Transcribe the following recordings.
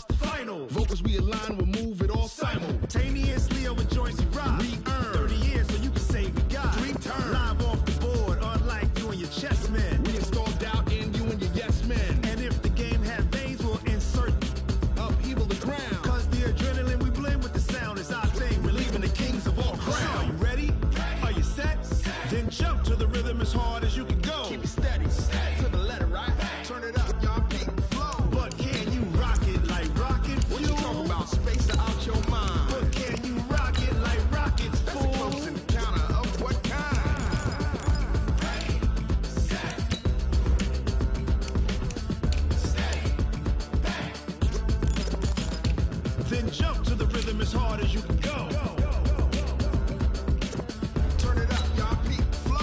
starts the final. Vocals we align, we'll move it all simultaneously over joints we rock. We earn 30 years so you can say we got 3 turns. Live off the board, unlike you and your chess men. We install doubt in you and your yes men. And if the game had veins, we'll insert upheaval the ground. Cause the adrenaline we blend with the sound is our thing. We're leaving the kings of all ground. Are you ready? Are you set? Then jump to the rhythm as hard as you can go. Keep it steady, to the letter, right? Turn it up, y'all beat the flow. But can you rock it like rocket fuel? What you talking about? Space out your mind. But can you rock it like rockets, fool? That's a close encounter of what kind? Ready, set, steady, back. Then jump to the rhythm as hard as you can go. Turn it up, y'all beat the flow.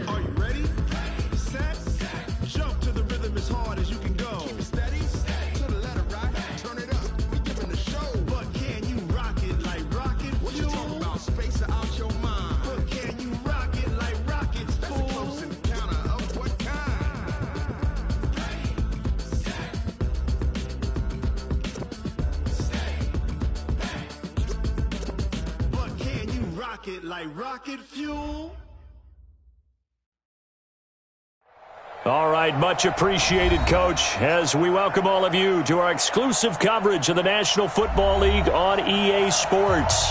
Are you ready? Set, jump to the rhythm as hard as you can go. Keep it steady, to the letter, right? Turn it up, we giving the show. But can you rock it like rocket fuel? What you talking about? Space out your mind. But can you rock it like rockets, fool? That's a close encounter of what kind? Ready, set, steady, back. But can you rock it like rocket fuel? All right, much appreciated, Coach, as we welcome all of you to our exclusive coverage of the National Football League on EA Sports.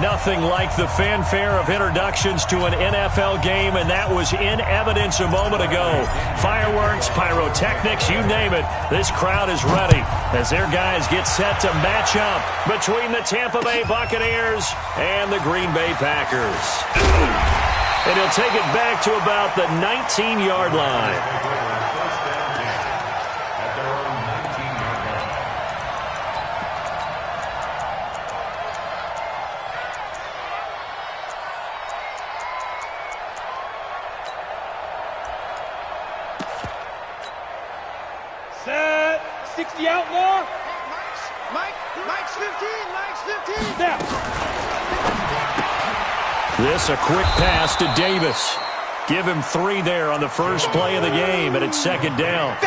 Nothing like the fanfare of introductions to an NFL game, and that was in evidence a moment ago. Fireworks, pyrotechnics, you name it. This crowd is ready as their guys get set to match up between the Tampa Bay Buccaneers and the Green Bay Packers. And he'll take it back to about the 19-yard line. Set. 60 outlaw. Mike's 15. Snap. This a quick pass to Davis. Give him 3 there on the first play of the game, and it's second down.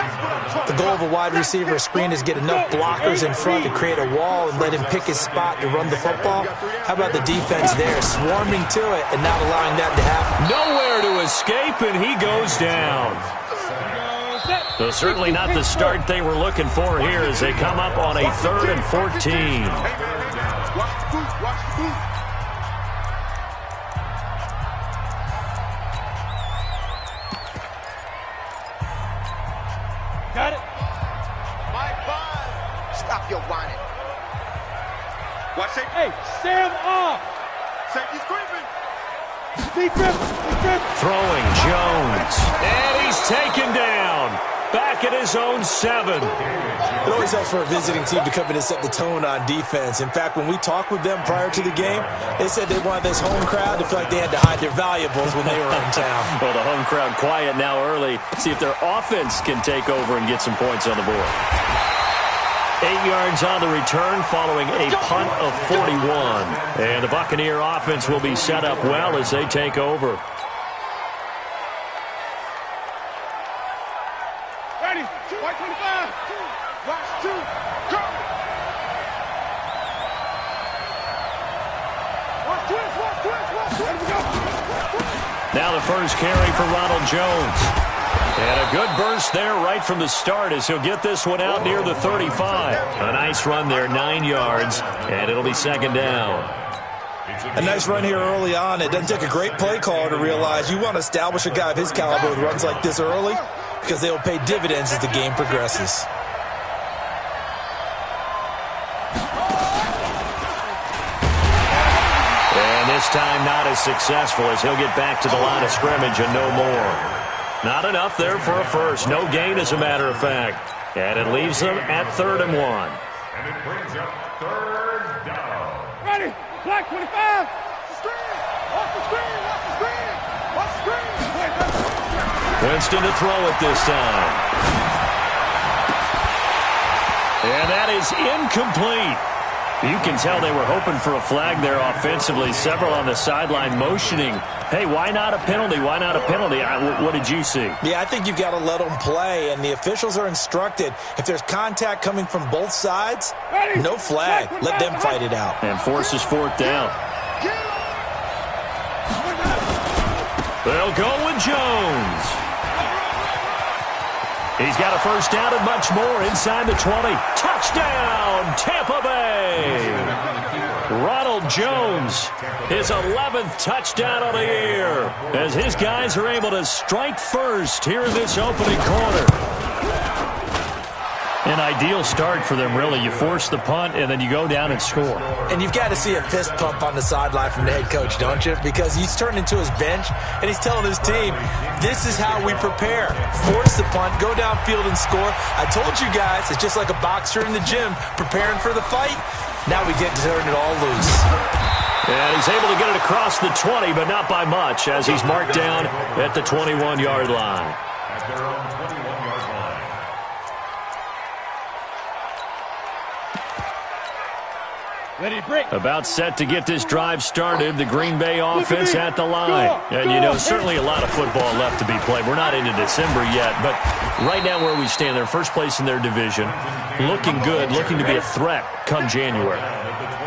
The goal of a wide receiver screen is get enough blockers in front to create a wall and let him pick his spot to run the football. How about the defense there, swarming to it and not allowing that to happen? Nowhere to escape, and he goes down. So certainly not the start they were looking for here as they come up on a 3rd and 14. Got it. Stop your whining. Watch it. Hey, Sam off. Safety's creeping. Deep grip. Throwing Jones, and he's taken down. Back at his own 7. It always helps for a visiting team to come in and set the tone on defense. In fact, when we talked with them prior to the game, they said they wanted this home crowd to feel like they had to hide their valuables when they were in town. Well, the home crowd quiet now early. See if their offense can take over and get some points on the board. 8 yards on the return following a punt of 41. And the Buccaneer offense will be set up well as they take over. Ready. White 25. Watch 2. Go. Watch twist. There we go. Now the first carry for Ronald Jones. And a good burst there right from the start as he'll get this one out near the 35. A nice run there, 9 yards, and it'll be second down. A nice run here early on. It doesn't take a great play caller to realize you want to establish a guy of his caliber with runs like this early because they will pay dividends as the game progresses. And this time not as successful as he'll get back to the line of scrimmage and no more. Not enough there for a first. No gain, as a matter of fact. And it leaves them at 3rd and 1. And it brings up 3rd down. Ready. Black 25. Screen. Off the screen. Watch the screen. Winston to throw it this time. And that is incomplete. You can tell they were hoping for a flag there offensively. Several on the sideline motioning, hey, why not a penalty? Why not a penalty? What did you see? Yeah, I think you got to let them play, and the officials are instructed. If there's contact coming from both sides, no flag. Let them fight it out. And forces fourth down. They'll go with Jones. He's got a first down and much more inside the 20. Touchdown, Tampa Bay. Ronald Jones, his 11th touchdown of the year, as his guys are able to strike first here in this opening quarter. An ideal start for them, really. You force the punt, and then you go down and score. And you've got to see a fist pump on the sideline from the head coach, don't you? Because he's turned into his bench, and he's telling his team, this is how we prepare. Force the punt, go downfield and score. I told you guys, it's just like a boxer in the gym preparing for the fight. Now we get to turn it all loose. And he's able to get it across the 20, but not by much, as he's marked down at the 21-yard line. At their own 21-yard line. Ready, break. About set to get this drive started, the Green Bay offense at the line. And, you know, certainly a lot of football left to be played. We're not into December yet, but right now where we stand, they're first place in their division, looking good, looking to be a threat come January.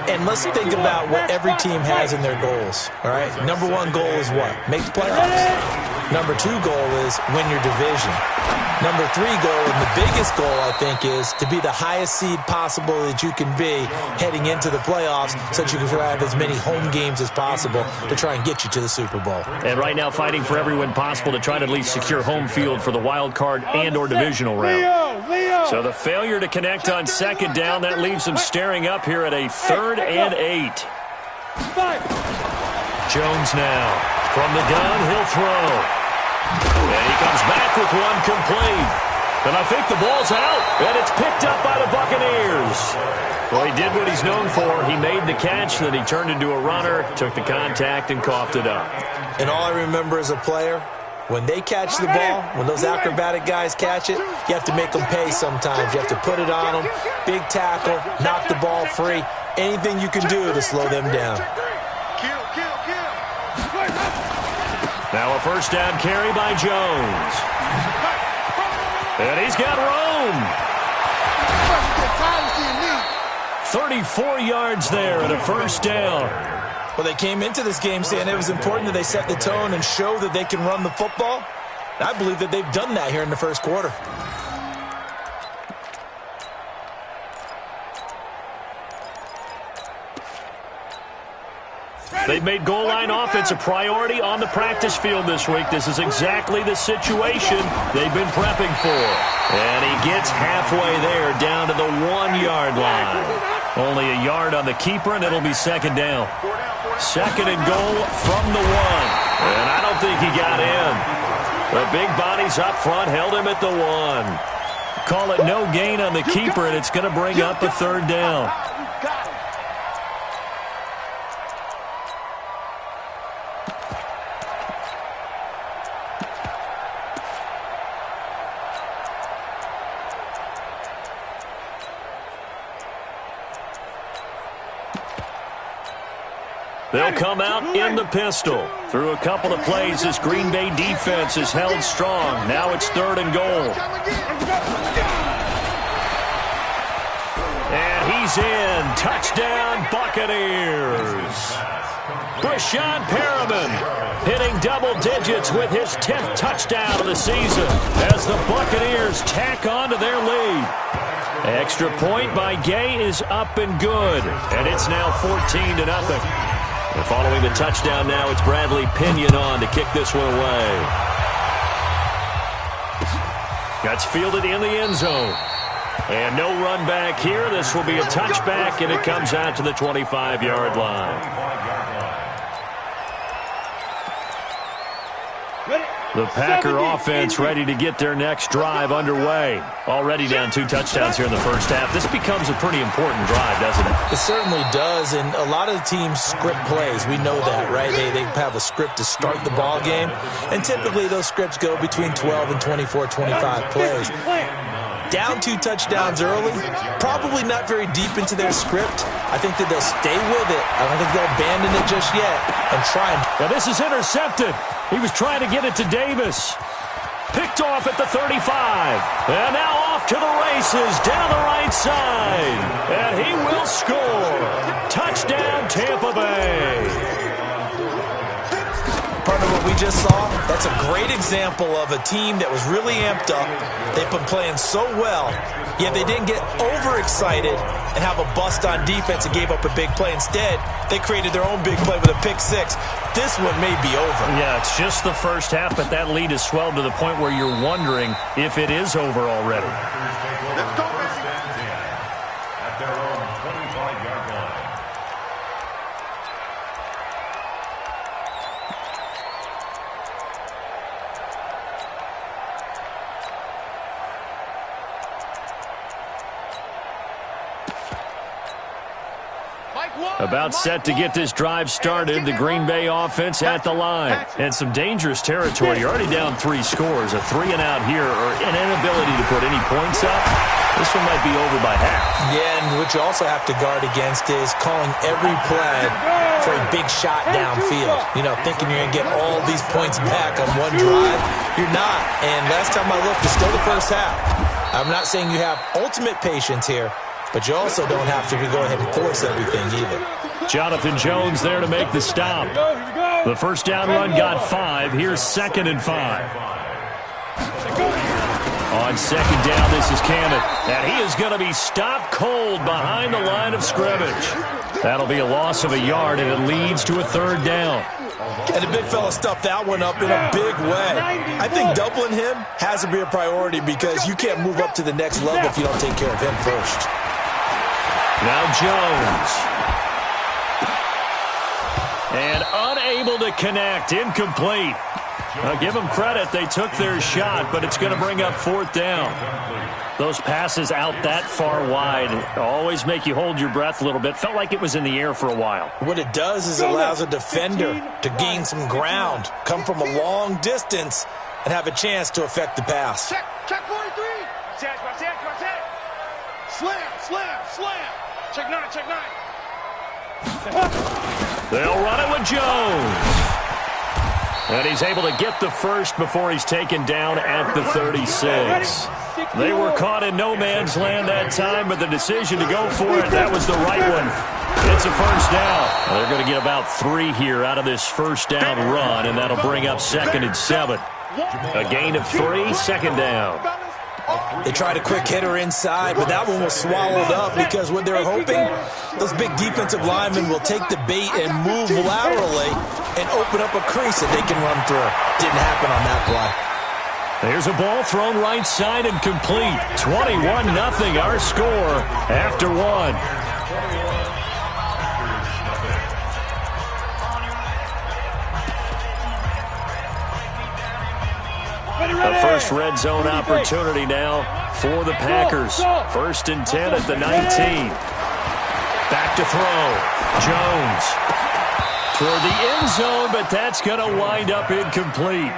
And let's think about what every team has in their goals, all right? Number one goal is what? Make the playoffs. Number two goal is win your division. Number three goal, and the biggest goal, I think, is to be the highest seed possible that you can be heading into the playoffs so that you can have as many home games as possible to try and get you to the Super Bowl. And right now fighting for every win possible to try to at least secure home field for the wild card and or divisional round. So the failure to connect on second down, that leaves them staring up here at a 3rd and 8. Jones now. From the gun, he'll throw. And he comes back with one complete. And I think the ball's out. And it's picked up by the Buccaneers. Well, he did what he's known for. He made the catch, then he turned into a runner, took the contact, and coughed it up. And all I remember as a player, when they catch the ball, when those acrobatic guys catch it, you have to make them pay sometimes. You have to put it on them, big tackle, knock the ball free. Anything you can do to slow them down. Now a first down carry by Jones. And he's got room. 34 yards there and a first down. Well, they came into this game saying it was important that they set the tone and show that they can run the football. I believe that they've done that here in the first quarter. They've made goal line offense a priority on the practice field this week. This is exactly the situation they've been prepping for. And he gets halfway there down to the 1-yard line. Only a yard on the keeper, and it'll be second down. Second and goal from the 1. And I don't think he got in. The big bodies up front held him at the 1. Call it no gain on the keeper, and it's going to bring up a 3rd down. They'll come out in the pistol. Through a couple of plays, this Green Bay defense is held strong. Now it's 3rd and goal. And he's in. Touchdown, Buccaneers. Brashon Perriman hitting double digits with his 10th touchdown of the season as the Buccaneers tack on to their lead. Extra point by Gay is up and good. And it's now 14-0. And following the touchdown now, it's Bradley Pinion on to kick this one away. That's fielded in the end zone. And no run back here. This will be a touchback, and it comes out to the 25-yard line. The Packer offense ready to get their next drive underway. Already down 2 touchdowns here in the first half. This becomes a pretty important drive, doesn't it? It certainly does, and a lot of the teams script plays. We know that, right? They have a script to start the ball game, and typically those scripts go between 12 and 24, 25 plays. Down 2 touchdowns early, probably not very deep into their script. I think that they'll stay with it. I don't think they'll abandon it just yet and try. Now this is intercepted. He was trying to get it to Davis. Picked off at the 35. And now off to the races down the right side. And he will score. Touchdown, Tampa Bay. Partner, what we just saw, that's a great example of a team that was really amped up. They've been playing so well, yet they didn't get overexcited and have a bust on defense and gave up a big play. Instead, they created their own big play with a pick 6. This one may be over. Yeah, it's just the first half, but that lead has swelled to the point where you're wondering if it is over already. Let's go, At their own 25-yard line. About set to get this drive started. The Green Bay offense at the line. And some dangerous territory. You're already down 3 scores. A 3-and-out here or an inability to put any points up. This one might be over by half. Yeah, and what you also have to guard against is calling every play for a big shot downfield. You know, thinking you're going to get all these points back on one drive. You're not. And last time I looked, it's still the first half. I'm not saying you have ultimate patience here, but you also don't have to go ahead and force everything either. Jonathan Jones there to make the stop. The first down run got 5. Here's 2nd and 5. On 2nd down, this is Cannon. And he is going to be stopped cold behind the line of scrimmage. That'll be a loss of a yard, and it leads to a 3rd down. And the big fella stuffed that one up in a big way. I think doubling him has to be a priority because you can't move up to the next level if you don't take care of him first. Now Jones. And unable to connect. Incomplete. Now give them credit. They took their shot, but it's going to bring up 4th down. Those passes out that far wide always make you hold your breath a little bit. Felt like it was in the air for a while. What it does is it allows a defender to gain some ground, come from a long distance, and have a chance to affect the pass. Check 43. Slam. Check 9. They'll run it with Jones. And he's able to get the first before he's taken down at the 36. They were caught in no man's land that time, but the decision to go for it, that was the right one. It's a first down. Well, they're going to get about 3 here out of this first down run, and that'll bring up 2nd and 7. A gain of 3, 2nd down. They tried a quick hitter inside, but that one was swallowed up because what they're hoping, those big defensive linemen will take the bait and move laterally and open up a crease that they can run through. Didn't happen on that play. There's a ball thrown right side and complete. 21-0 our score after 1. The first red zone opportunity now for the Packers. 1st and 10 at the 19. Back to throw. Jones toward the end zone, but that's going to wind up incomplete.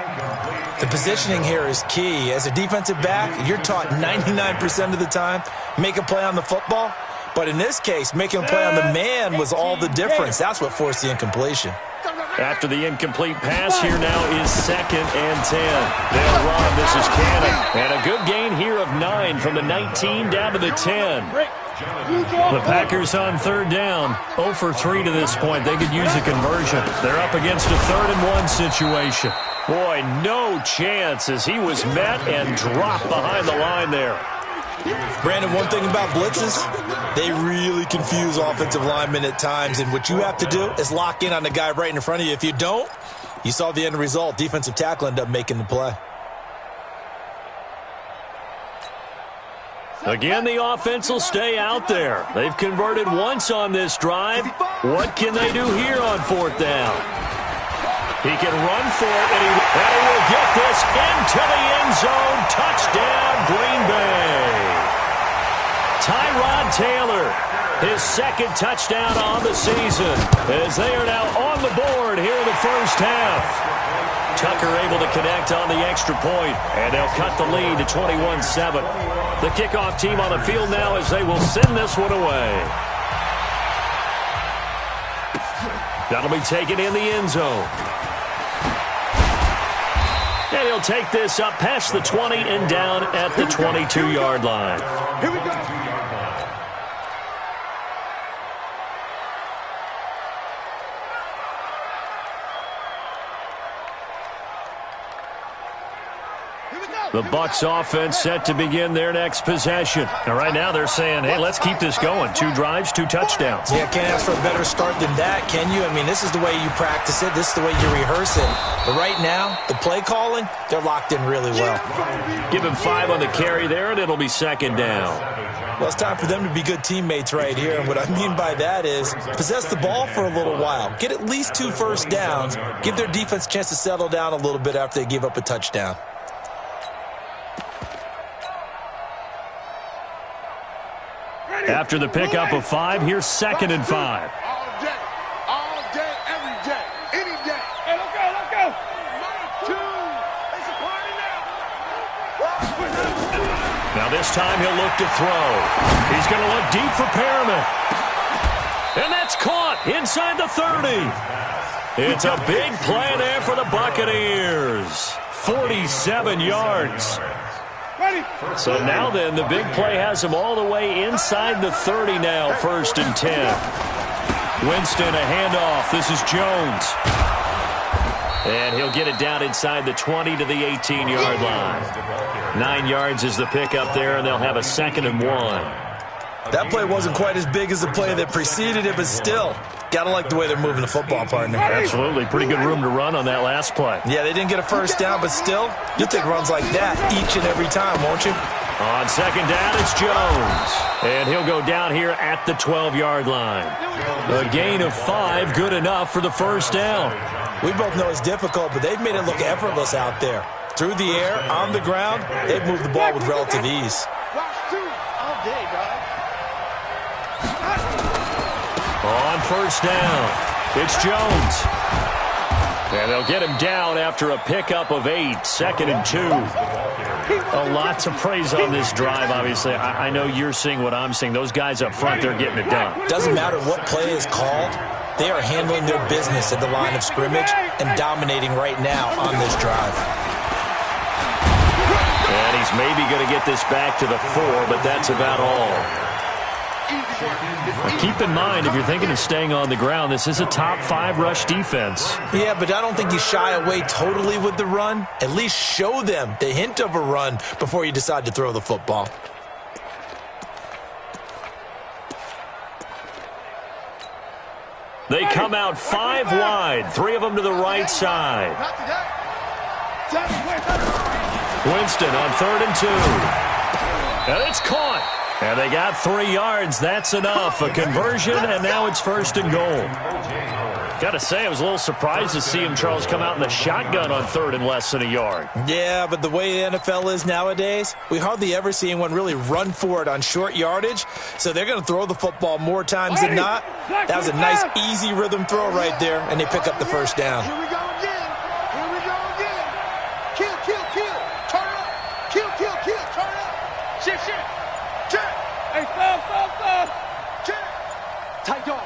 The positioning here is key. As a defensive back, you're taught 99% of the time, make a play on the football. But in this case, making a play on the man was all the difference. That's what forced the incompletion. After the incomplete pass, here now is 2nd and 10. They'll run. This is Cannon. And a good gain here of 9 from the 19 down to the 10. The Packers on 3rd down. 0 for 3 to this point. They could use a conversion. They're up against a 3rd and 1 situation. Boy, no chance as he was met and dropped behind the line there. Brandon, one thing about blitzes, they really confuse offensive linemen at times, and what you have to do is lock in on the guy right in front of you. If you don't, you saw the end result. Defensive tackle ended up making the play. Again, the offense will stay out there. They've converted once on this drive. What can they do here on 4th down? He can run for it, and he will get this into the end zone. Touchdown, Green Bay. Tyrod Taylor, his second touchdown on the season, as they are now on the board here in the first half. Tucker able to connect on the extra point, and they'll cut the lead to 21-7. The kickoff team on the field now as they will send this one away. That'll be taken in the end zone. And he'll take this up past the 20 and down at the 22-yard line. Here we go. The Bucs offense set to begin their next possession. And right now they're saying, hey, let's keep this going. 2 drives, 2 touchdowns. Yeah, can't ask for a better start than that, can you? I mean, this is the way you practice it. This is the way you rehearse it. But right now, the play calling, they're locked in really well. Give him 5 on the carry there, and it'll be second down. Well, it's time for them to be good teammates right here. And what I mean by that is possess the ball for a little while. Get at least 2 first downs. Give their defense a chance to settle down a little bit after they give up a touchdown. After the pickup of 5, here's second and 5. All day, every day, any day. Hey, let's go. 2. It's a party now. Now this time he'll look to throw. He's going to look deep for Perriman. And that's caught inside the 30. It's a big play there for the Buccaneers. 47 yards. So now then, the big play has him all the way inside the 30 now, first and 10. Winston, a handoff. This is Jones. And he'll get it down inside the 20 to the 18-yard line. 9 yards is the pickup there, and they'll have a second and 1. That play wasn't quite as big as the play that preceded it, but still, gotta like the way they're moving the football, partner. Absolutely. Pretty good room to run on that last play. Yeah, they didn't get a first down, but still, you'll take runs like that each and every time, won't you? On second down, it's Jones. And he'll go down here at the 12-yard line. A gain of 5, good enough for the first down. We both know it's difficult, but they've made it look effortless out there. Through the air, on the ground, they've moved the ball with relative ease. All day, dog. On first down, it's Jones. And they'll get him down after a pickup of 8, second and 2. A lot to praise on this drive, obviously. I know you're seeing what I'm seeing. Those guys up front, they're getting it done. Doesn't matter what play is called. They are handling their business at the line of scrimmage and dominating right now on this drive. And he's maybe going to get this back to the 4, but that's about all. Keep in mind, if you're thinking of staying on the ground, this is a top 5 rush defense. Yeah, but I don't think you shy away totally with the run. At least show them the hint of a run before you decide to throw the football. They come out 5 wide, 3 of them to the right side. Winston on 3rd and 2. And it's caught. And they got 3 yards. That's enough. A conversion, and now it's first and goal. Got to say, I was a little surprised to see him, Charles, come out in the shotgun on 3rd and less than a yard. Yeah, but the way the NFL is nowadays, we hardly ever see anyone really run for it on short yardage. So they're going to throw the football more times than not. That was a nice, easy rhythm throw right there, and they pick up the first down. Here we go again. Kill. Turn up. Kill. Turn up. Shit. Hey, foul. Tight dog.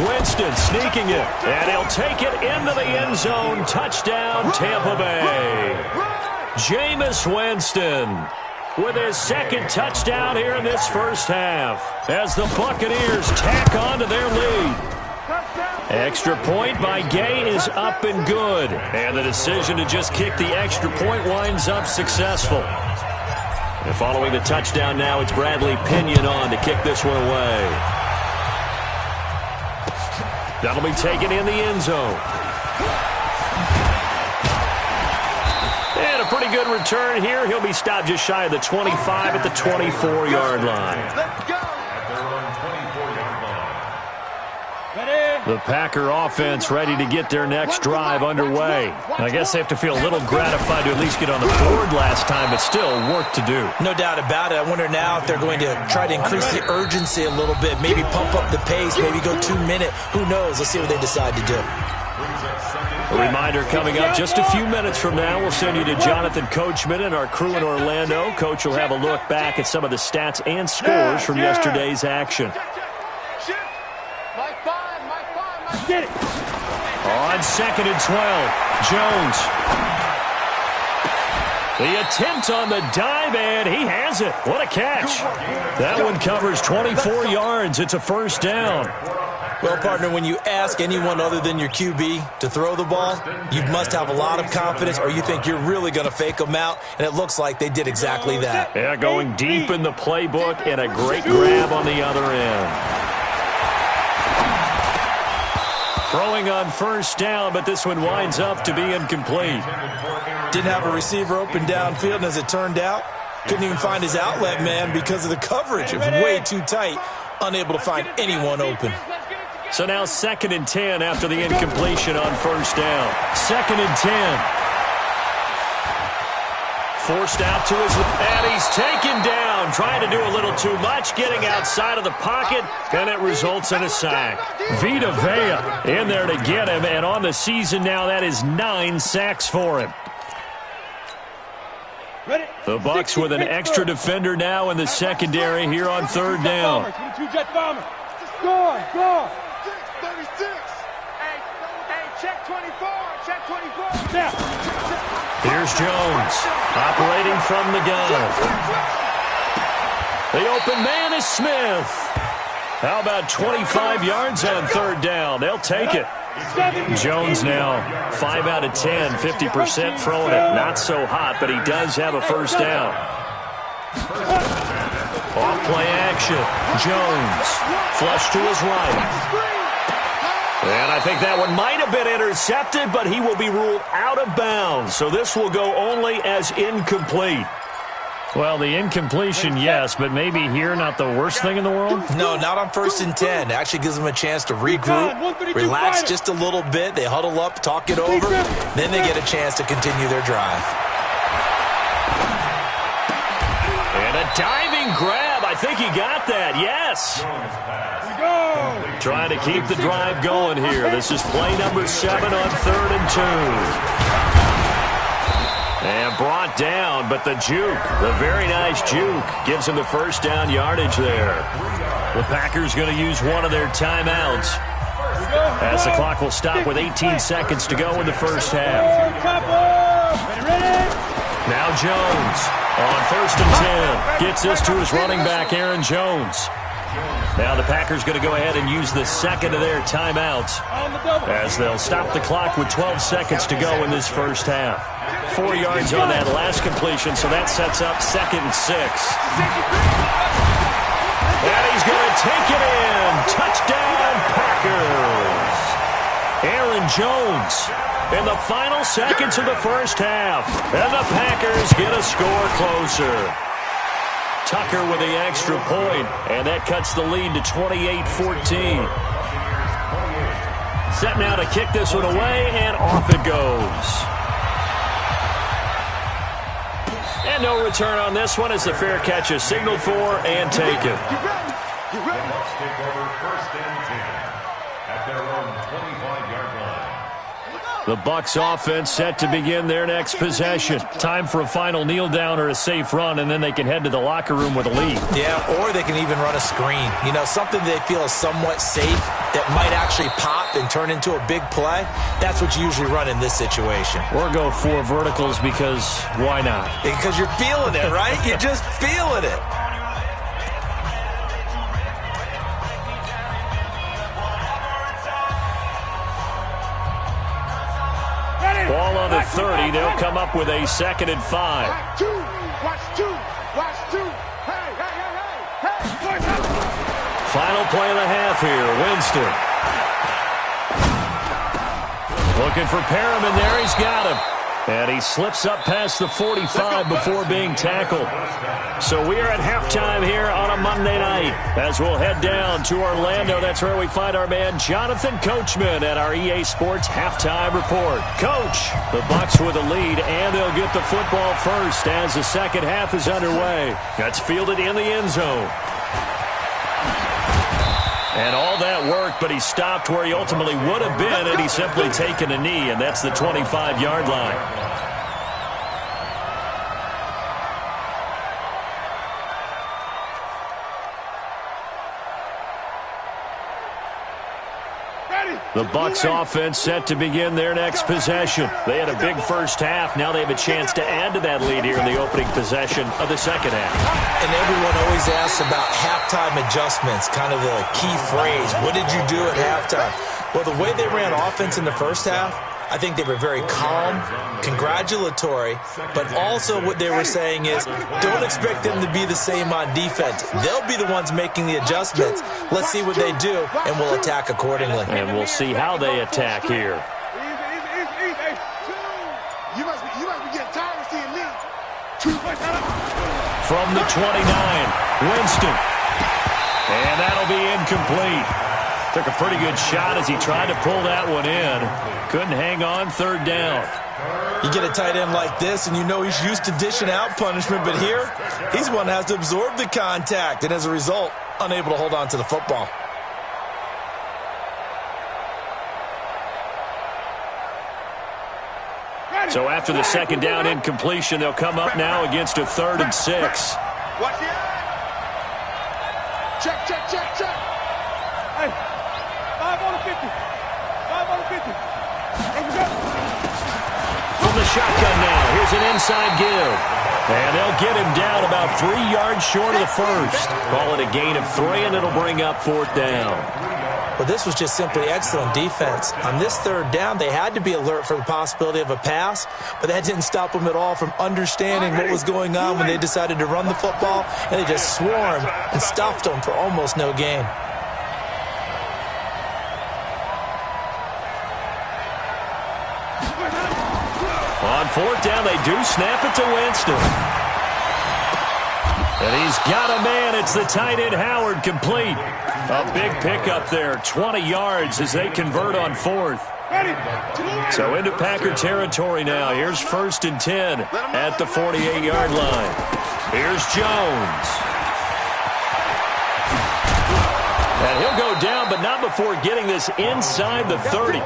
Winston sneaking it, and he'll take it into the end zone. Touchdown, Tampa Bay. Jameis Winston with his second touchdown here in this first half as the Buccaneers tack on to their lead. Extra point by Gay is up and good, and the decision to just kick the extra point winds up successful. And following the touchdown now, it's Bradley Pinion on to kick this one away. That'll be taken in the end zone. And a pretty good return here. He'll be stopped just shy of the 25 at the 24-yard line. Let's go. At their own 24-yard line. Ready? The Packer offense ready to get their next drive underway. I guess they have to feel a little gratified to at least get on the board last time, but still work to do. No doubt about it. I wonder now if they're going to try to increase the urgency a little bit, maybe pump up the pace, maybe go 2 minute. Who knows? Let's see what they decide to do. A reminder coming up just a few minutes from now. We'll send you to Jonathan Coachman and our crew in Orlando. Coach will have a look back at some of the stats and scores from yesterday's action. Get it. On 2nd and 12, Jones. The attempt on the dive, and he has it. What a catch. That one covers 24 yards. It's a first down. Well, partner, when you ask anyone other than your QB to throw the ball, you must have a lot of confidence, or you think you're really going to fake them out, and it looks like they did exactly that. Yeah, going deep in the playbook, and a great grab on the other end. Throwing on first down, but this one winds up to be incomplete. Didn't have a receiver open downfield, and as it turned out, couldn't even find his outlet man because of the coverage. It was way too tight, unable to find anyone open. So now 2nd and 10 after the incompletion on first down. 2nd and 10. Forced out to his, and he's taken down, trying to do a little too much, getting outside of the pocket, and it results in a sack. Vita Vea in there to get him, and on the season now, that is 9 sacks for him. The Bucs with an extra defender now in the secondary here on 3rd down. Score. 36. Hey, check 24. Check 24. Now. Here's Jones, operating from the gun. The open man is Smith. How about 25 yards on 3rd down? They'll take it. Jones now 5 out of 10, 50% throwing it. Not so hot, but he does have a first down. Off play action. Jones, flush to his right. And I think that one might have been intercepted, but he will be ruled out of bounds. So this will go only as incomplete. Well, the incompletion, yes, but maybe here not the worst thing in the world? No, not on 1st and 10. It actually gives them a chance to regroup, relax just a little bit. They huddle up, talk it over, then they get a chance to continue their drive. And a diving grab. I think he got that, yes. Trying to keep the drive going here. This is play number 7 on 3rd and 2. And brought down, but the juke, the very nice juke, gives him the first down yardage there. The Packers going to use one of their timeouts as the clock will stop with 18 seconds to go in the first half. Now Jones on 1st and 10. Gets this to his running back, Aaron Jones. Now the Packers going to go ahead and use the second of their timeouts as they'll stop the clock with 12 seconds to go in this first half. 4 yards on that last completion, so that sets up 2nd and 6. And he's going to take it in. Touchdown, Packers. Aaron Jones in the final seconds of the first half. And the Packers get a score closer. Tucker with the extra point, and that cuts the lead to 28-14. Set now to kick this one away, and off it goes. And no return on this one as the fair catch is signaled for and taken. Bucs take over 1st and 10 at their own 25-yard line. The Bucs offense set to begin their next possession. Time for a final kneel down or a safe run, and then they can head to the locker room with a lead. Yeah, or they can even run a screen. You know, something they feel is somewhat safe that might actually pop and turn into a big play. That's what you usually run in this situation. Or go 4 verticals because why not? Because you're feeling it, right? You're just feeling it. Ball on the 30. They'll come up with a 2nd and 5. Watch two. Hey. Final play of the half here. Winston. Looking for Perriman there. He's got him. And he slips up past the 45 before being tackled. So we are at halftime here on a Monday night as we'll head down to Orlando. That's where we find our man Jonathan Coachman at our EA Sports Halftime Report. Coach, the Bucs with a lead, and they'll get the football first as the second half is underway. That's fielded in the end zone. And all that work, but he stopped where he ultimately would have been had he simply taken a knee, and that's the 25-yard line. The Bucs offense set to begin their next possession. They had a big first half. Now they have a chance to add to that lead here in the opening possession of the second half. And everyone always asks about halftime adjustments, kind of the key phrase. What did you do at halftime? Well, the way they ran offense in the first half, I think they were very calm, congratulatory, but also what they were saying is don't expect them to be the same on defense. They'll be the ones making the adjustments. Let's see what they do, and we'll attack accordingly. And we'll see how they attack here. You must be getting tired of seeing me. From the 29, Winston. And that'll be incomplete. Took a pretty good shot as he tried to pull that one in. Couldn't hang on, third down. You get a tight end like this, and you know he's used to dishing out punishment, but here, he's one that has to absorb the contact, and as a result, unable to hold on to the football. So after the second down incompletion, they'll come up now against a 3rd and 6. Watch it. Check. Hey, 5 on the 50. 5 on the 50. From the shotgun now, here's an inside give. And they'll get him down about 3 yards short of the first. Call it a gain of 3, and it'll bring up 4th down. Well, this was just simply excellent defense. On this 3rd down, they had to be alert for the possibility of a pass, but that didn't stop them at all from understanding what was going on when they decided to run the football, and they just swarmed and stuffed them for almost no gain. On 4th down, they do snap it to Winston. And he's got a man. It's the tight end, Howard, complete. A big pickup there, 20 yards as they convert on 4th. So into Packer territory now. Here's 1st and 10 at the 48-yard line. Here's Jones. And he'll go down, but not before getting this inside the 30.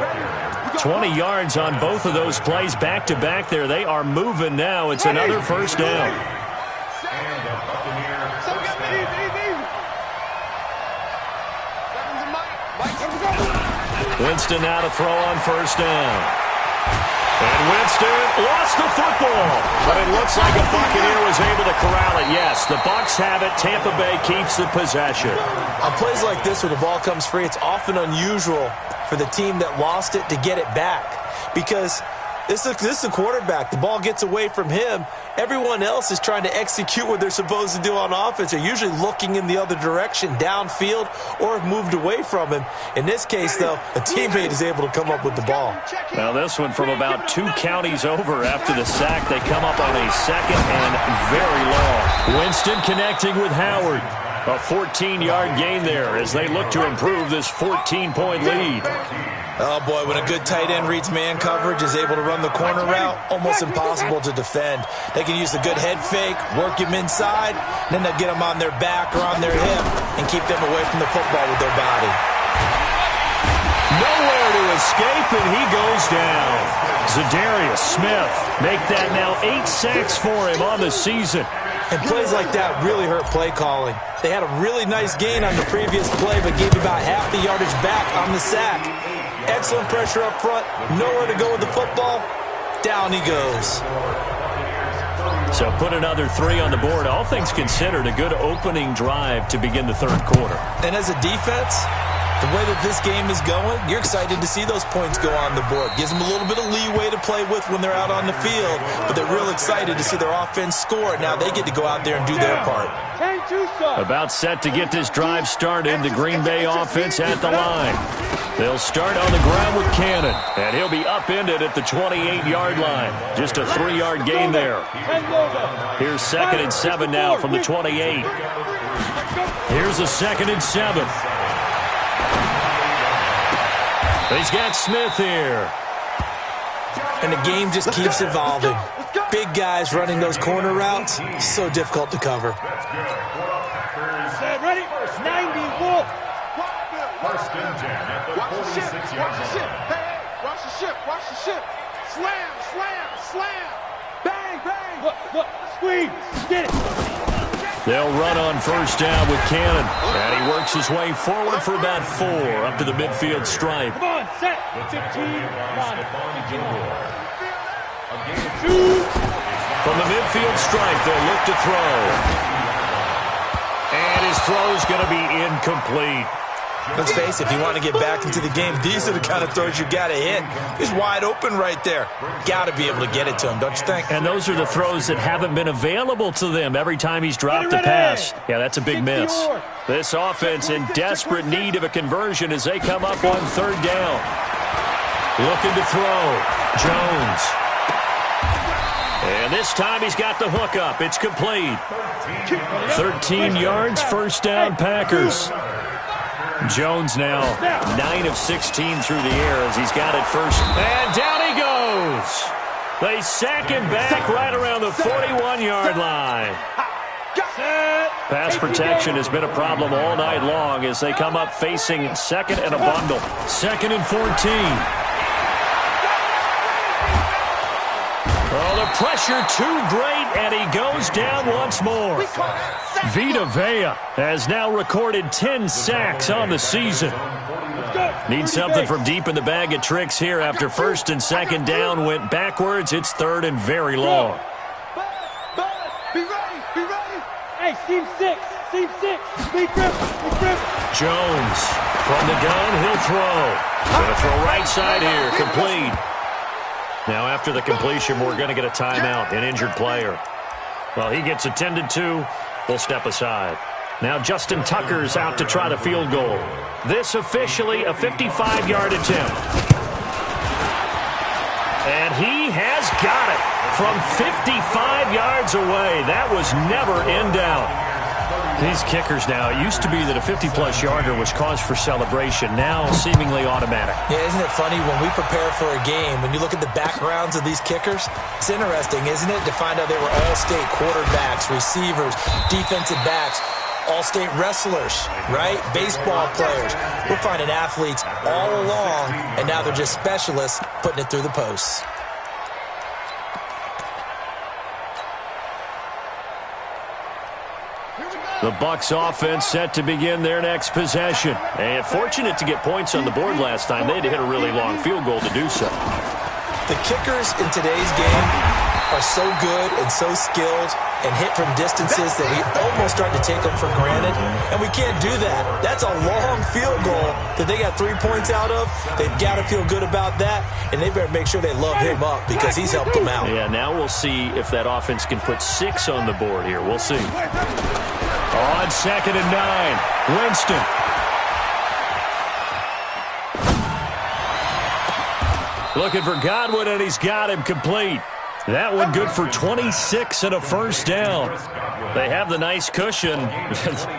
20 yards on both of those plays back-to-back there. They are moving now. It's another 1st down. Winston now to throw on 1st down. And Winston lost the football. But it looks like a Buccaneer was able to corral it. Yes, the Bucs have it. Tampa Bay keeps the possession. On plays like this where the ball comes free, it's often unusual for the team that lost it to get it back. Because this is the quarterback. The ball gets away from him. Everyone else is trying to execute what they're supposed to do on offense. They're usually looking in the other direction, downfield, or have moved away from him. In this case, though, a teammate is able to come up with the ball. Now this one from about 2 counties over after the sack. They come up on a 2nd and very long. Winston connecting with Howard. A 14-yard gain there as they look to improve this 14-point lead. Oh, boy, when a good tight end reads man coverage, is able to run the corner route, almost impossible to defend. They can use the good head fake, work him inside, and then they'll get him on their back or on their hip and keep them away from the football with their body. Nowhere to escape, and he goes down. Zadarius Smith make that now 8 sacks for him on the season. And plays like that really hurt play calling. They had a really nice gain on the previous play, but gave about half the yardage back on the sack. Excellent pressure up front, nowhere to go with the football. Down he goes. So put another 3 on the board. All things considered, a good opening drive to begin the 3rd quarter. And as a defense, The way that this game is going, you're excited to see those points go on the board. Gives them a little bit of leeway to play with when they're out on the field, but they're real excited to see their offense score. Now they get to go out there and do their part. About set to get this drive started, the Green Bay offense at the line. They'll start on the ground with Cannon, and he'll be upended at the 28-yard line. Just a 3-yard gain there. Here's 2nd and 7 now from the 28. Here's a 2nd and 7. He's got Smith here. And the game just keeps evolving. Big guys running those corner routes, so difficult to cover. Ready? 91. First and 10 at the 46-yard line. Hey, watch the ship. Watch the ship. Slam, slam, slam. Bang, bang. Look, squeeze. Get it. They'll run on first down with Cannon. And he works his way forward for about 4 up to the midfield stripe. Come on, set. 15. From the midfield stripe, they'll look to throw. And his throw's going to be incomplete. Let's face it, if you want to get back into the game, these are the kind of throws you got to hit. He's wide open right there. Got to be able to get it to him, don't you think? And those are the throws that haven't been available to them every time he's dropped the pass. Yeah, that's a big miss. This offense in desperate need of a conversion as they come up on 3rd down. Looking to throw. Jones. And this time he's got the hook up. It's complete. 13 yards, first down, Packers. Jones now 9 of 16 through the air as he's got it first. And down he goes. They sack him back right around the 41-yard line. Pass protection has been a problem all night long as they come up facing 2nd and a bundle. 2nd and 14. Oh, the pressure too great, and he goes down once more. Vita Vea has now recorded 10 sacks on the season. Need something from deep in the bag of tricks here after 1st and 2nd down went backwards. It's 3rd and very long. Be ready. Hey, seam 6. Be grip. Jones from the gun, he'll throw. Gonna throw right side here, complete. Now after the completion, we're going to get a timeout, an injured player. Well, he gets attended to. We'll step aside. Now Justin Tucker's out to try the field goal. This officially a 55-yard attempt. And he has got it from 55 yards away. That was never in doubt. These kickers now, it used to be that a 50-plus yarder was cause for celebration. Now seemingly automatic. Yeah, isn't it funny when we prepare for a game, when you look at the backgrounds of these kickers, it's interesting, isn't it, to find out they were all-state quarterbacks, receivers, defensive backs, all-state wrestlers, right? Baseball players. We're finding athletes all along, and now they're just specialists putting it through the posts. The Bucs offense set to begin their next possession. And fortunate to get points on the board last time. They had to hit a really long field goal to do so. The kickers in today's game are so good and so skilled and hit from distances that we almost start to take them for granted. And we can't do that. That's a long field goal that they got 3 points out of. They've got to feel good about that. And they better make sure they love him up because he's helped them out. Yeah, now we'll see if that offense can put 6 on the board here. We'll see. On 2nd and 9, Winston. Looking for Godwin, and he's got him complete. That one good for 26 and a first down. They have the nice cushion.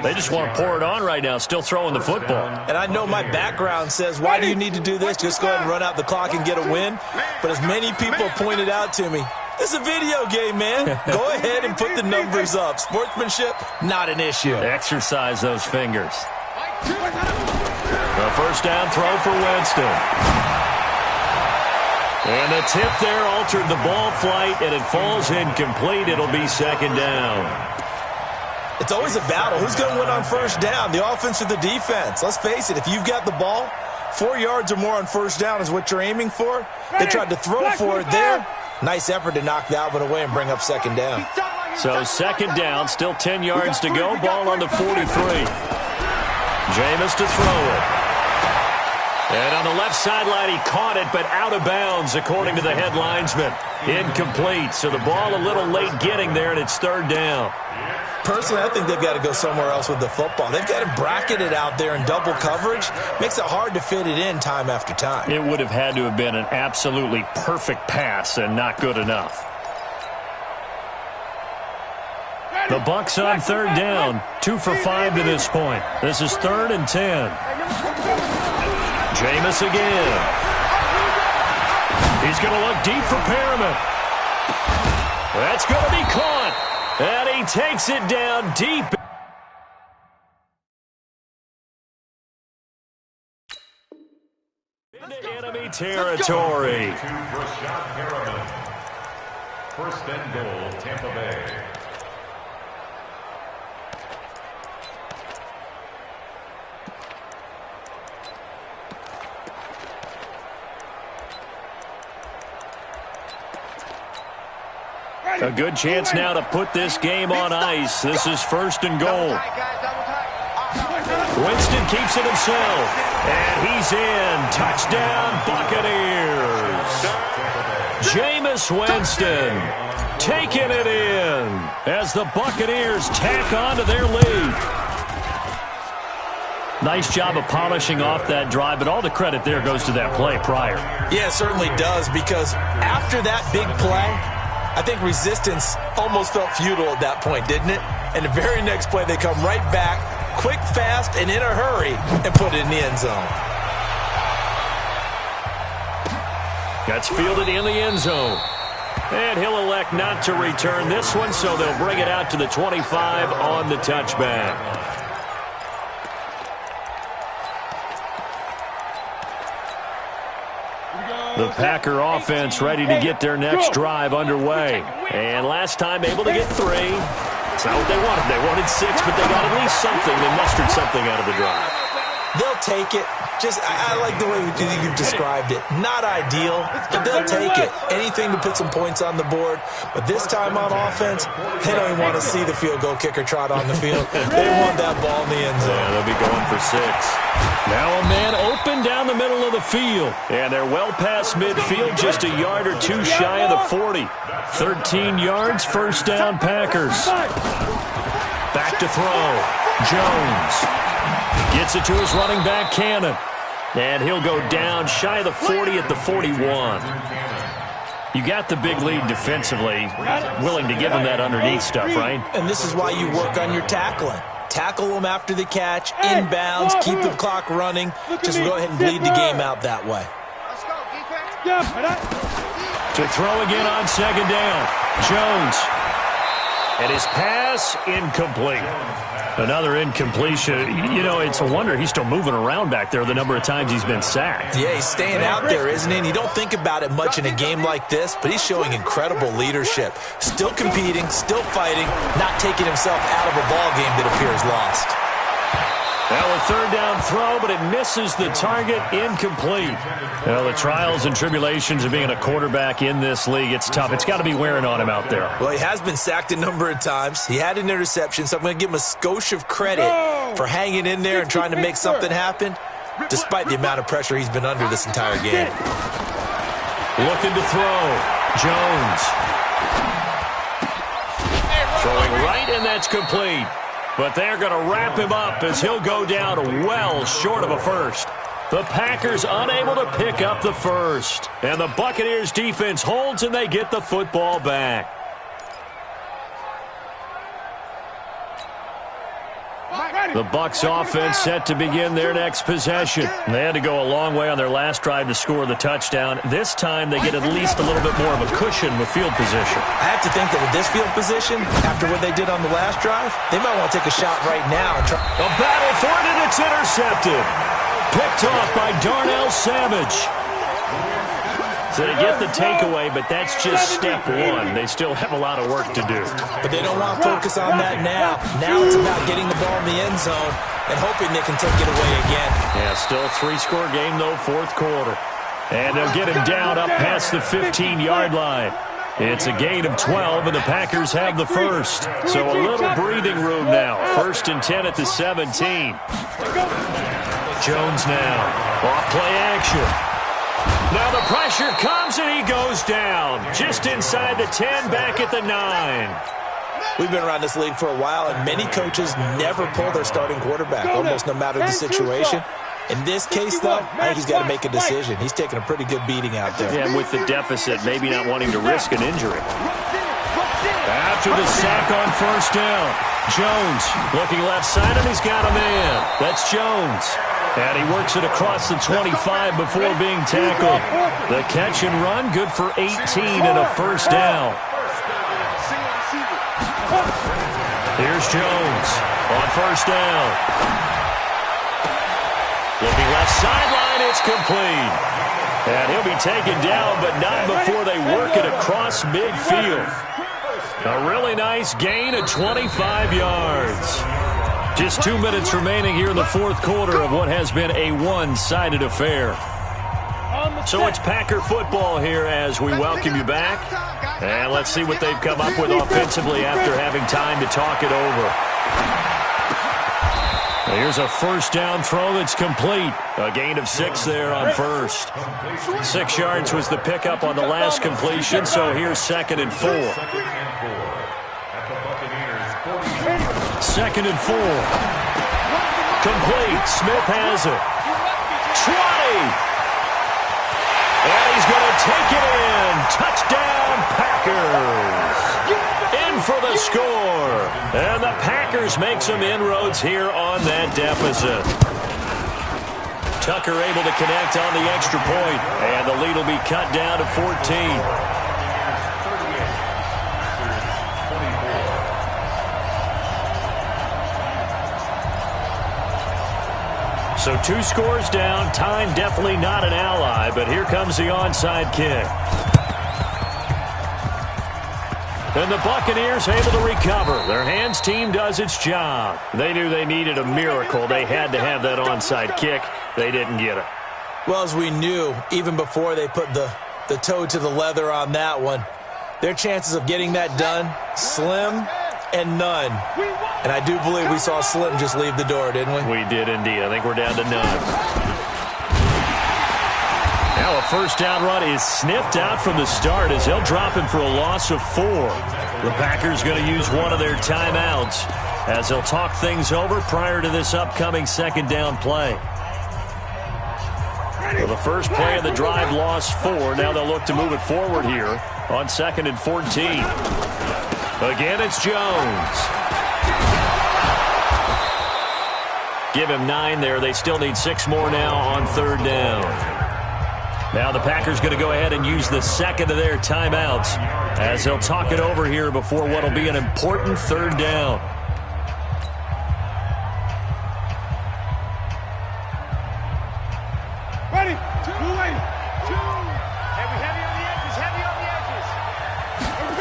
They just want to pour it on right now, still throwing the football. And I know my background says, why do you need to do this? Just go ahead and run out the clock and get a win. But as many people pointed out to me, it's a video game, man. Go ahead and put the numbers up. Sportsmanship, not an issue. Exercise those fingers. The first down throw for Winston. And the tip there altered the ball flight, and it falls incomplete. It'll be 2nd down. It's always a battle. Who's going to win on first down, the offense or the defense? Let's face it, if you've got the ball, 4 yards or more on first down is what you're aiming for. They tried to throw for it there. Nice effort to knock that one away and bring up 2nd down. So 2nd down, still 10 yards to go. Ball on the 43. Jameis to throw it. And on the left sideline, he caught it, but out of bounds, according to the head linesman. Incomplete, so the ball a little late getting there, and it's third down. Personally, I think they've got to go somewhere else with the football. They've got to bracket it out there in double coverage. Makes it hard to fit it in time after time. It would have had to have been an absolutely perfect pass and not good enough. The Bucs on third down, 2 for 5 to this point. This is 3rd and 10. Jameis again. He's going to look deep for Perriman. That's going to be caught. And he takes it down deep. Into enemy territory. First and goal, Tampa Bay. A good chance now to put this game on ice. This is 1st and goal. Winston keeps it himself. And he's in. Touchdown, Buccaneers. Jameis Winston taking it in as the Buccaneers tack on to their lead. Nice job of polishing off that drive, but all the credit there goes to that play prior. Yeah, it certainly does, because after that big play, I think resistance almost felt futile at that point, didn't it? And the very next play, they come right back, quick, fast, and in a hurry, and put it in the end zone. That's fielded in the end zone. And he'll elect not to return this one, so they'll bring it out to the 25 on the touchback. The Packer offense ready to get their next drive underway. And last time able to get 3. It's not what they wanted. They wanted 6, but they got at least something. They mustered something out of the drive. They'll take it. I like the way you described it. Not ideal, but they'll take it. Anything to put some points on the board. But this time on offense, they don't even want to see the field goal kicker trot on the field. They want that ball in the end zone. Yeah, they'll be going for 6. Now a man open down the middle of the field. And they're well past midfield, just a yard or 2 shy of the 40. 13 yards, first down Packers. Back to throw. Jones gets it to his running back, Cannon. And he'll go down shy of the 40 at the 41. You got the big lead defensively, willing to give him that underneath stuff, right? And this is why you work on your tackling. Tackle them after the catch, inbounds, keep the clock running. Just go ahead and bleed the game out that way. To throw again on second down. Jones. And his pass incomplete. Another incompletion. You know, it's a wonder he's still moving around back there the number of times he's been sacked. Yeah, he's staying out there, isn't he? And you don't think about it much in a game like this, but he's showing incredible leadership. Still competing, still fighting, not taking himself out of a ball game that appears lost. Well, a third down throw, but it misses the target, incomplete. Well, the trials and tribulations of being a quarterback in this league, it's tough. It's got to be wearing on him out there. Well, he has been sacked a number of times. He had an interception, so I'm going to give him a skosh of credit for hanging in there and trying to make something happen, despite the amount of pressure he's been under this entire game. Looking to throw. Jones. Throwing right, and that's complete. But they're going to wrap him up as he'll go down well short of a first. The Packers unable to pick up the first. And the Buccaneers defense holds and they get the football back. The Bucs offense set to begin their next possession. They had to go a long way on their last drive to score the touchdown. This time they get at least a little bit more of a cushion with field position. I have to think that with this field position, after what they did on the last drive, they might want to take a shot right now. And try. A battle for it, and it's intercepted. Picked off by Darnell Savage. So they get the takeaway, but that's just step one. They still have a lot of work to do. But they don't want to focus on that now. Now it's about getting the ball in the end zone and hoping they can take it away again. Yeah, still a 3-score game, though, fourth quarter. And they'll get him down up past the 15-yard line. It's a gain of 12, and the Packers have the first. So a little breathing room now. 1st and 10 at the 17. Jones now. Off play action. Now the pressure comes and he goes down. Just inside the 10, back at the 9. We've been around this league for a while, and many coaches never pull their starting quarterback, almost no matter the situation. In this case, though, I think he's got to make a decision. He's taking a pretty good beating out there. Yeah, with the deficit, maybe not wanting to risk an injury. After the sack on first down, Jones looking left side, and he's got a man. That's Jones. And he works it across the 25 before being tackled. The catch and run, good for 18 and a first down. Here's Jones on first down. Looking left sideline, it's complete. And he'll be taken down, but not before they work it across midfield. A really nice gain of 25 yards. Just 2 minutes remaining here in the fourth quarter of what has been a one-sided affair. So it's Packer football here as we welcome you back. And let's see what they've come up with offensively after having time to talk it over. Here's a first down throw that's complete. A gain of 6 there on first. 6 yards was the pickup on the last completion, so here's 2nd and 4. 2nd and 4. Complete. Smith has it. 20. And he's going to take it in. Touchdown, Packers. In for the score. And the Packers make some inroads here on that deficit. Tucker able to connect on the extra point. And the lead will be cut down to 14. So 2 scores down. Time definitely not an ally, but here comes the onside kick. And the Buccaneers able to recover. Their hands team does its job. They knew they needed a miracle. They had to have that onside kick. They didn't get it. Well, as we knew, even before they put the toe to the leather on that one, their chances of getting that done, slim and none. And I do believe we saw Slim just leave the door, didn't we? We did indeed. I think we're down to none. Now a first down run is sniffed out from the start as they'll drop him for a loss of 4. The Packers going to use one of their timeouts as they'll talk things over prior to this upcoming second down play. Well, the first play of the drive lost 4. Now they'll look to move it forward here on 2nd and 14. Again, it's Jones. Give him 9 there. They still need 6 more now on 3rd down. Now the Packers going to go ahead and use the second of their timeouts as they'll talk it over here before what will be an important 3rd down. Ready? 2 lane. 2. Heavy on the edges. Heavy on the edges. Here we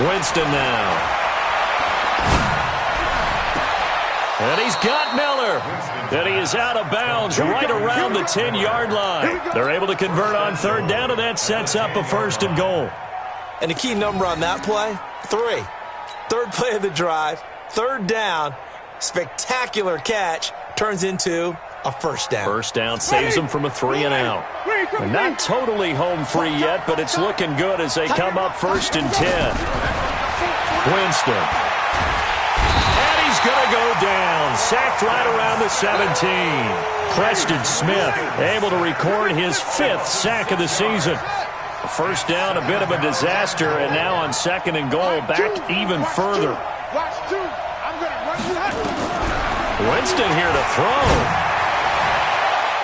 go. Winston now. And he's got Miller. And he is out of bounds right around the 10-yard line. They're able to convert on 3rd down, and that sets up a 1st and goal. And the key number on that play, 3. 3rd play of the drive, 3rd down, spectacular catch, turns into a 1st down. 1st down saves them from a 3 and out. They're not totally home free yet, but it's looking good as they come up 1st and 10. Winston. Going to go down. Sacked right around the 17. Preston Smith able to record his 5th sack of the season. A 1st down, a bit of a disaster, and now on 2nd and goal, back even further. Winston here to throw.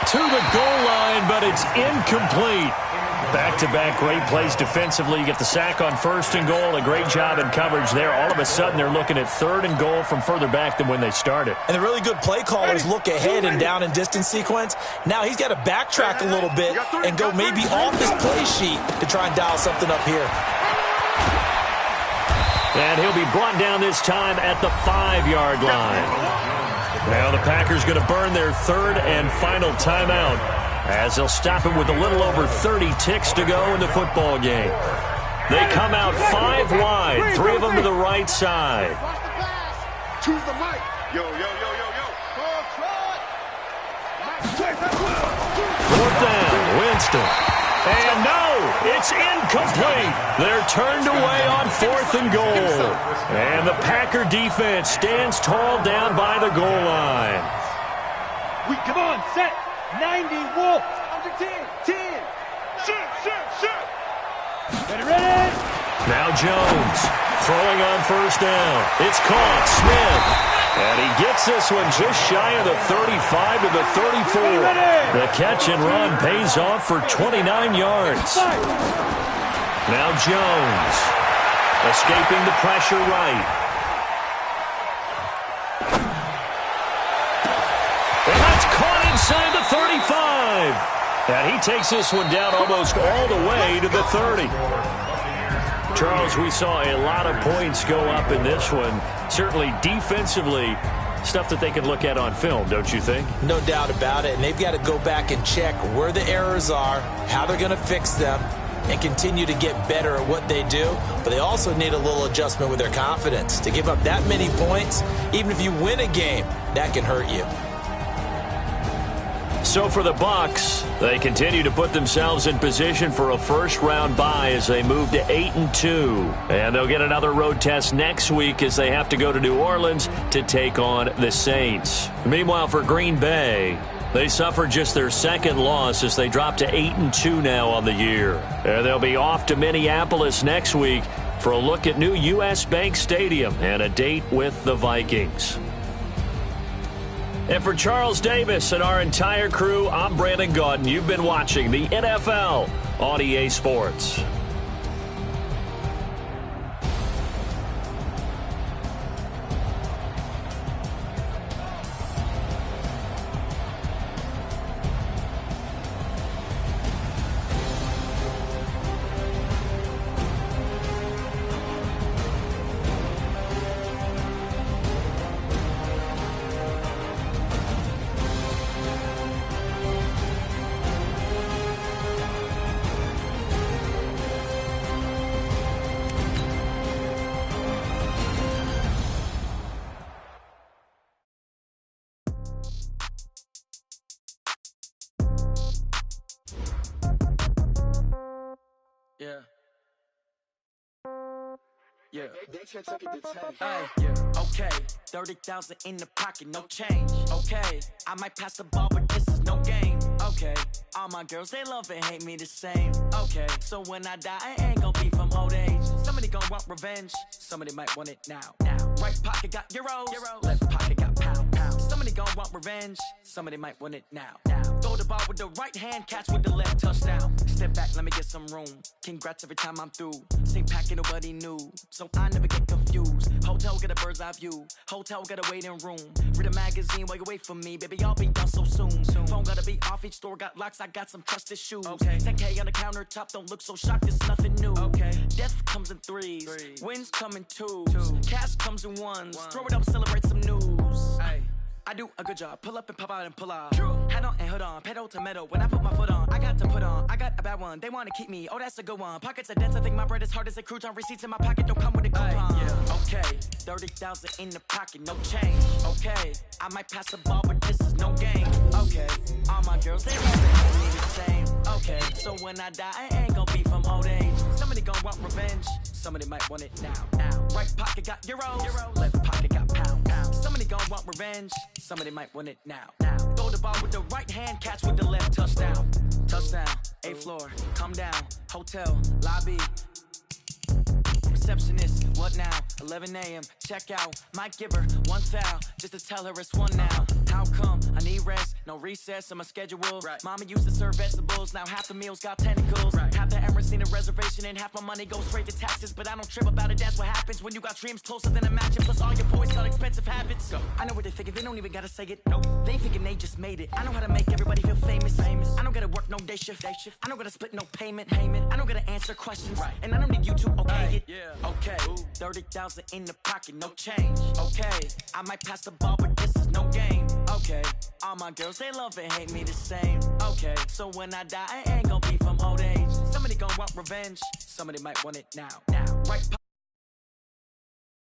To the goal line, but it's incomplete. Back-to-back great plays defensively. You get the sack on 1st and goal. A great job in coverage there. All of a sudden, they're looking at 3rd and goal from further back than when they started. And the really good play callers look ahead and down and distance sequence. Now he's got to backtrack a little bit and go maybe off his play sheet to try and dial something up here. And he'll be brought down this time at the 5-yard line. Now the Packers going to burn their 3rd and final timeout, as they'll stop him with a little over 30 ticks to go in the football game. They come out 5 wide, 3 of them to the right side. Choose the mic. Yo, yo, yo, yo, yo. Fourth down, Winston. And no, it's incomplete. They're turned away on 4th and goal. And the Packer defense stands tall down by the goal line. Come on, set. 90, Wolf. Under 10. 10. Shoot. Ready. Now Jones throwing on 1st down. It's caught. Smith. And he gets this one just shy of the 35 to the 34. The catch and run pays off for 29 yards. Now Jones escaping the pressure right. And that's caught inside the 35. And he takes this one down almost all the way to the 30. Charles, we saw a lot of points go up in this one. Certainly defensively, stuff that they can look at on film, don't you think? No doubt about it. And they've got to go back and check where the errors are, how they're going to fix them, and continue to get better at what they do. But they also need a little adjustment with their confidence. To give up that many points, even if you win a game, that can hurt you. So for the Bucs, they continue to put themselves in position for a first-round bye as they move to 8-2. And they'll get another road test next week as they have to go to New Orleans to take on the Saints. Meanwhile, for Green Bay, they suffered just their 2nd loss as they drop to 8-2 now on the year. And they'll be off to Minneapolis next week for a look at new U.S. Bank Stadium and a date with the Vikings. And for Charles Davis and our entire crew, I'm Brandon Gaudin. You've been watching the NFL on EA Sports. Yeah. Okay. 30,000 in the pocket, no change. Okay. I might pass the ball, but this is no game. Okay. All my girls, they love and hate me the same. Okay. So when I die, I ain't gonna be from old age. Somebody gonna want revenge. Somebody might want it now. Right pocket got euros. Left pocket got pounds. Somebody gonna want revenge. Somebody might want it now. Throw the ball with the right hand, catch with the left, touchdown. Step back, let me get some room. Congrats every time I'm through. Same packet, nobody knew. So I never get confused. Hotel get a bird's eye view. Hotel get a waiting room. Read a magazine while you wait for me. Baby, I'll be done so soon. Phone gotta be off, each store got locks. I got some trusted shoes. 10K on the countertop, don't look so shocked, it's nothing new. Death comes in threes. Wins come in twos. Cash comes in ones. Throw it up, celebrate some news. I do a good job. Pull up and pop out and pull out. Head on and hood on. Pedal to metal. When I put my foot on, I got to put on. I got a bad one. They want to keep me. Oh, that's a good one. Pockets are dense. I think my bread is hard as a crouton. Receipts in my pocket don't come with a coupon. Okay. 30,000 in the pocket. No change. Okay. I might pass the ball, but this is no game. Okay. All my girls, they love it. Hate me the same. Okay. So when I die, I ain't gonna be from old age. Somebody gonna want revenge. Somebody might want it now. Right pocket got euros. Left pocket got pounds. Somebody gonna want revenge. Somebody might want it now. Throw the ball with the right hand, catch with the left, touchdown. Touchdown, 8th floor, come down, hotel, lobby. Receptionist, what now? 11 a.m., check out. Might give her one foul, just to tell her it's one now. How come? I need rest, no recess in my schedule. Mama used to serve vegetables, now half the meals got tentacles. Half the Emirates need a reservation and half my money goes straight to taxes. But I don't trip about it, that's what happens when you got dreams closer than a match. Plus all your boys got expensive habits. I know what they're thinking, they don't even gotta say it. They thinking they just made it. I know how to make everybody feel famous. I don't gotta work no day shift. I don't gotta split no payment. I don't gotta answer questions. And I don't need you to okay it. Okay, 30,000 in the pocket, no change. Okay, I might pass the ball, but this is no game. Okay, all my girls, they love and hate me the same. Okay, so when I die, I ain't gonna be from old age. Somebody gonna want revenge. Somebody might want it now. Right.